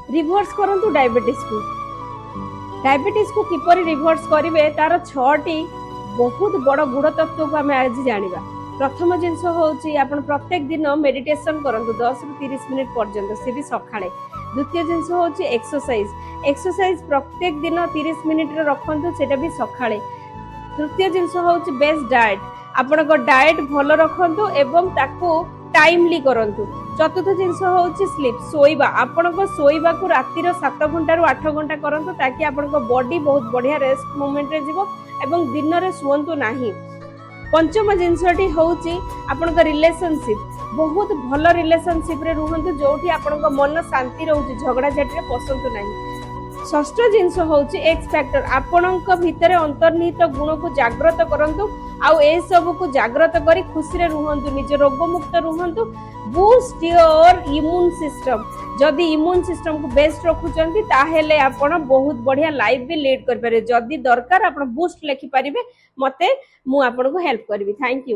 Reverse करंतु diabetes को किपर reverse करेंगे तार 6टी बहुत बड़ गुड़ तत्व को आम आज जाना। प्रथम जिनस हूँ आप प्रत्येक दिन मेडिटेशन करंतु 10 ରୁ 30 मिनिट पर्यंत सी भी सकाळे। द्वितीय जिनस हूँ एक्सरसाइज प्रत्येक दिन 30 मिनिट रखु से भी सकाळे। तृतीय जिनस हूँ बेस्ट डाएट आपण डाएट भल रखु एवं ताकू टाइमली करंतु। चतुर्थ जिनस हूँ स्लीप शोइबा आपण शोइबा को रातिर 7 घंटा रु 8 घंटा करंतु ताकि आपण बॉडी बहुत बढ़िया रेस्ट मोमेंट रे जीवो एवं दिन रे सुवंतु नाही। पंचम जिनसटी हूँ आपण रिलेशनशिप बहुत भल रिलेशनशिप रे रुहंतु जोठी आपण मन शांति रहउची झगड़ा झाटी रे पसंतु नाही। षष्ठ जिनस हूँ एक्स फैक्टर आपण भितर अंतर्निहित गुण को जागृत करंतु आउ ए सब को जागृत करी खुशी रे रुहंतु निज रोग मुक्त रुहंतु। बूस्ट योर इम्यून सिस्टम जदि इम्यून सिस्टम को बेस्ट रखुचंती ताहेले आपण बहुत बढ़िया लाइफ भी लीड कर पारे। जदि दरकार आपण बूस्ट लिखि पारिबे मते मु आपण को हेल्प करबी। Thank you.